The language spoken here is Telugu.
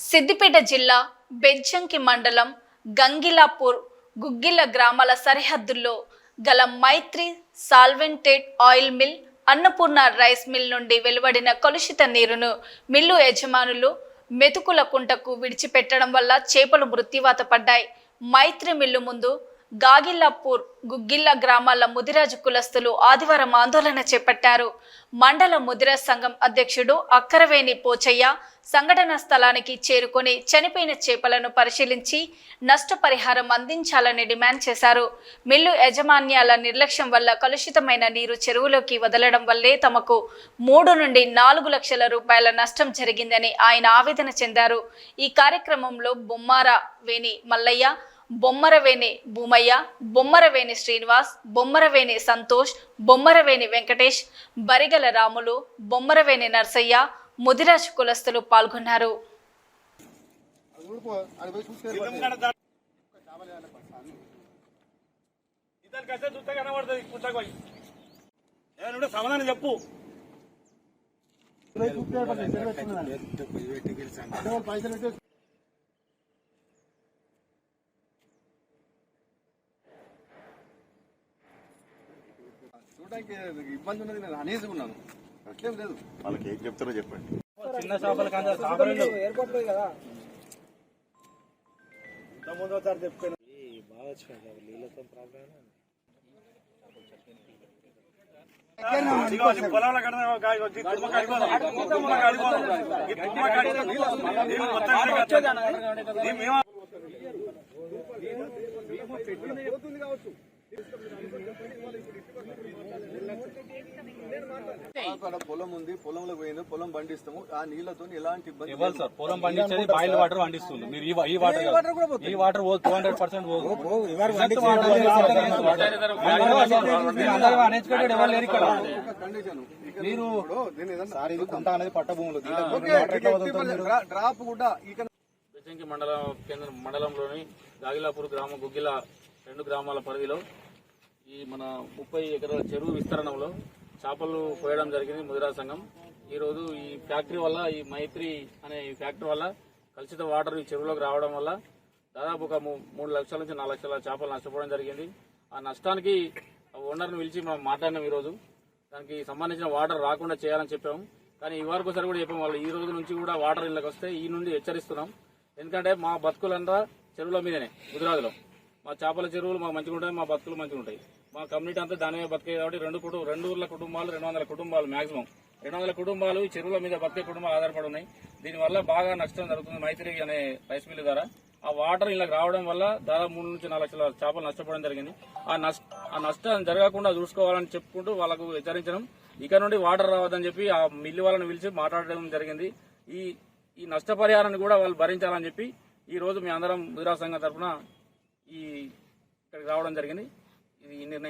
సిద్దిపేట జిల్లా బెజ్జంకి మండలం గంగిలాపూర్ గుగ్గిల గ్రామాల సరిహద్దుల్లో గల Maithri solvented oil mill Annapurna rice mill నుండి వెలువడిన కలుషిత నీరును మిల్లు యజమానులు మెతుకుల కుంటకు విడిచిపెట్టడం వల్ల చేపలు మృత్యువాత పడ్డాయి. మైత్రి మిల్లు ముందు గాగిలాపూర్ గుగ్గిళ్ళ గ్రామాల ముదిరాజు కులస్తులు ఆదివారం ఆందోళన చేపట్టారు. మండల ముదిరాజ్ సంఘం అధ్యక్షుడు అక్కరవేణి పోచయ్య సంఘటన స్థలానికి చేరుకొని చనిపోయిన చేపలను పరిశీలించి నష్టపరిహారం అందించాలని డిమాండ్ చేశారు. మిల్లు యాజమాన్యాల నిర్లక్ష్యం వల్ల కలుషితమైన నీరు చెరువులోకి వదలడం వల్లే తమకు 3 నుండి 4 లక్షల రూపాయల నష్టం జరిగిందని ఆయన ఆవేదన చెందారు. ఈ కార్యక్రమంలో బొమ్మారవేణి మల్లయ్య, బొమ్మరవేణి భూమయ్య, బొమ్మరవేణి శ్రీనివాస్, బొమ్మరవేణి సంతోష్, బొమ్మరవేణి వెంకటేష్, బరిగల రాములు, బొమ్మరవేని నర్సయ్య, ముదిరాజు కులస్తులు పాల్గొన్నారు. సమాధానం చెప్పు. చూడడానికి ఇబ్బంది ఉన్నది, నేను అనేసి ఉన్నాను, అట్లేం లేదు. వాళ్ళకి ఏం చెప్తారో చెప్పండి. చిన్న చేపలు కానీ ఎయిర్పోర్ట్ కదా ముందు ఒకసారి చెప్తాను. బాగా వచ్చినాయి నీళ్ళతో ప్రాబ్లం. పొలాల పొలం ఉంది, పొలంలో పోయింది, పొలం పండిస్తాము. ఆ నీళ్లతో ఎలాంటి ఇబ్బంది ఇవ్వాలి సార్. పొలం పండించేది బాయిల్ వాటర్ పండిస్తుంది. మీరు ఈ వాటర్ 200% డ్రాప్ కూడా. బెజ్జంకి మండలంలోని గాగిలాపూర్ గ్రామం గుగ్గిల 2 గ్రామాల పరిధిలో ఈ మన 30 ఎకరాల చెరువు విస్తరణలో చేపలు పోయడం జరిగింది ముదిరాజ్ సంఘం. ఈరోజు ఈ ఫ్యాక్టరీ వల్ల, ఈ మైత్రి అనే ఫ్యాక్టరీ వల్ల కలుషిత వాటర్ ఈ చెరువులోకి రావడం వల్ల దాదాపు ఒక 3 లక్షల నుంచి 4 లక్షల చేపలు నష్టపోవడం జరిగింది. ఆ నష్టానికి ఓనర్ని పిలిచి మనం మాట్లాడినాం. ఈరోజు దానికి సంబంధించిన వాటర్ రాకుండా చేయాలని చెప్పాము. కానీ ఈ వరకు ఒకసారి కూడా చెప్పాము. వాళ్ళు ఈ రోజు నుంచి కూడా వాటర్ ఇళ్ళకి వస్తే ఈ నుండి హెచ్చరిస్తున్నాం. ఎందుకంటే మా బతుకులంతా చెరువుల మీదనే, ముదిరాజులో మా చేపల చెరువులు మాకు మంచిగా ఉంటాయి, మా బతుకులు మంచిగా ఉంటాయి. మా కమ్యూనిటీ అంతా దాని మీద బతికే కాబట్టి 2 ఊర్ల కుటుంబాలు, 200 కుటుంబాలు, మాక్సిమం 200 కుటుంబాలు ఈ చెరువుల మీద బతికే కుటుంబాలు ఆధారపడి ఉన్నాయి. దీనివల్ల బాగా నష్టం జరుగుతుంది మైత్రి అనే రైస్ మిల్ ద్వారా. ఆ వాటర్ ఇళ్ళకి రావడం వల్ల దాదాపు 3 నుంచి 4 లక్షల చేపలు నష్టపోవడం జరిగింది. ఆ నష్టం జరగకుండా చూసుకోవాలని చెప్పుకుంటూ వాళ్ళకు హెచ్చరించడం, ఇక నుండి వాటర్ రావద్దని చెప్పి ఆ మిల్లు వాళ్ళని పిలిచి మాట్లాడడం జరిగింది. ఈ నష్టపరిహారాన్ని కూడా వాళ్ళు భరించాలని చెప్పి ఈ రోజు మీ అందరం ముదిరాజ్ సంఘం తరఫున ఇక్కడికి రావడం జరిగింది. ఇది నిర్ణయం.